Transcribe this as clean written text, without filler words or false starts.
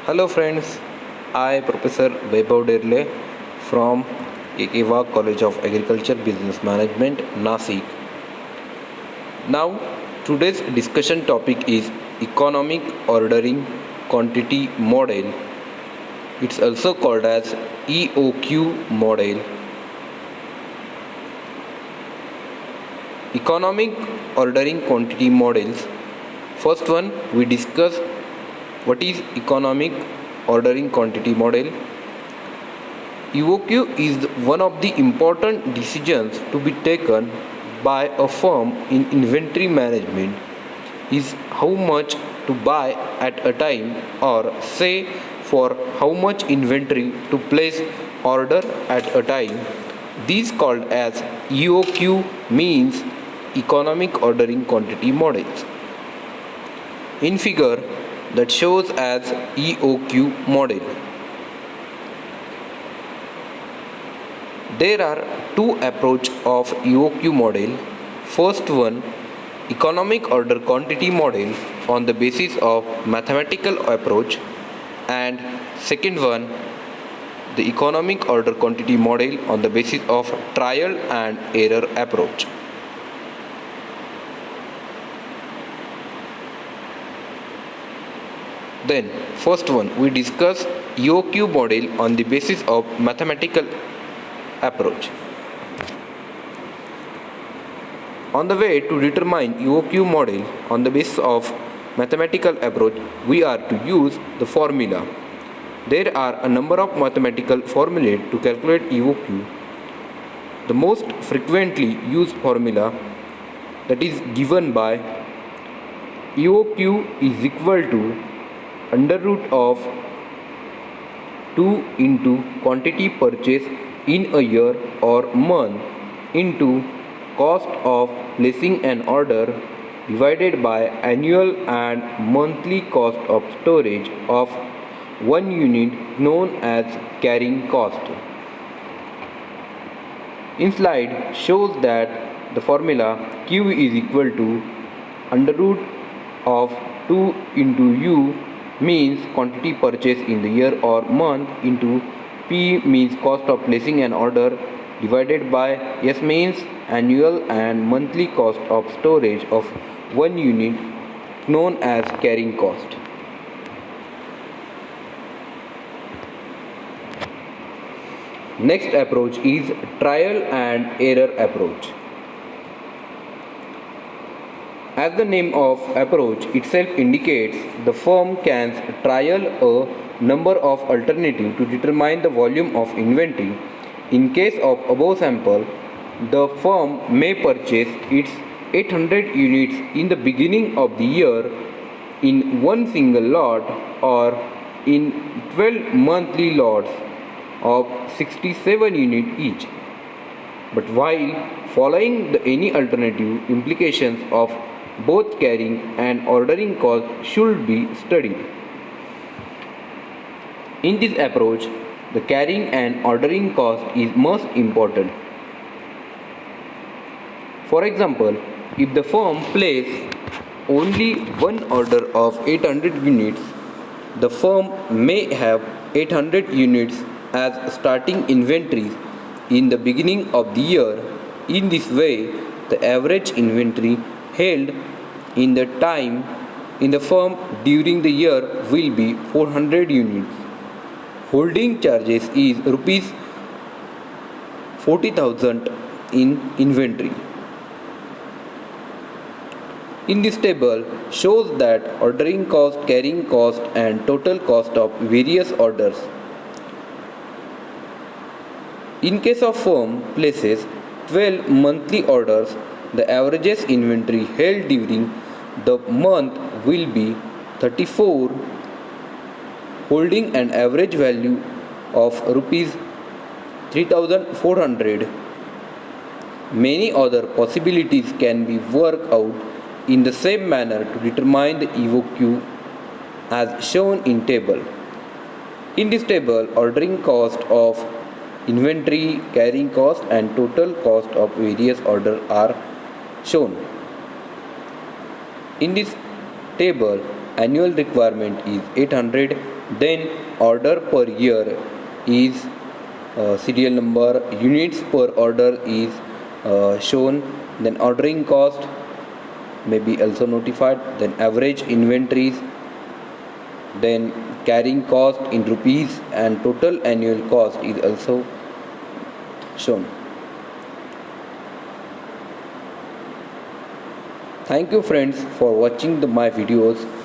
Hello friends, I Professor Vaibhav Derle from Ekewa College of Agriculture Business Management, Nasik. Now, today's discussion topic is Economic Ordering Quantity Model. It's also called as EOQ model. Economic Ordering Quantity Models. First one, we discuss what is Economic Ordering Quantity Model. EOQ is one of the important decisions to be taken by a firm in inventory management. Is how much to buy at a time, or say for how much inventory to place order at a time. These called as EOQ means Economic Ordering Quantity Models. In figure that shows as EOQ model. There are two approach of EOQ model. First one, economic order quantity model on the basis of mathematical approach, and second one, the economic order quantity model on the basis of trial and error approach. Then, first one, we discuss EOQ model on the basis of mathematical approach. On the way to determine EOQ model on the basis of mathematical approach, we are to use the formula. There are a number of mathematical formulae to calculate EOQ. The most frequently used formula that is given by EOQ is equal to under root of 2 into quantity purchased in a year or month into cost of placing an order divided by annual and monthly cost of storage of 1 unit known as carrying cost. In slide shows that the formula Q is equal to under root of 2 into U means quantity purchased in the year or month into P means cost of placing an order divided by S means annual and monthly cost of storage of 1 unit known as carrying cost. Next approach is trial and error approach. As the name of approach itself indicates, the firm can trial a number of alternatives to determine the volume of inventory. In case of above sample, the firm may purchase its 800 units in the beginning of the year in one single lot or in 12 monthly lots of 67 units each. But while following any alternative, implications of both carrying and ordering cost should be studied. In this approach, the carrying and ordering cost is most important. For example, if the firm places only one order of 800 units, the firm may have 800 units as starting inventories in the beginning of the year. In this way, the average inventory held in the time in the firm during the year will be 400 units. Holding charges is rupees 40,000 in inventory. In this table shows that ordering cost, carrying cost and total cost of various orders. In case of firm places 12 monthly orders, the averages inventory held during the month will be 34, holding an average value of rupees 3,400. Many other possibilities can be worked out in the same manner to determine the EOQ as shown in table. In this table, ordering cost of inventory, carrying cost and total cost of various orders are shown. In this table, annual requirement is 800, then order per year is serial number, units per order is shown, then ordering cost may be also notified, then average inventories, then carrying cost in rupees and total annual cost is also shown. Thank you friends for watching my videos.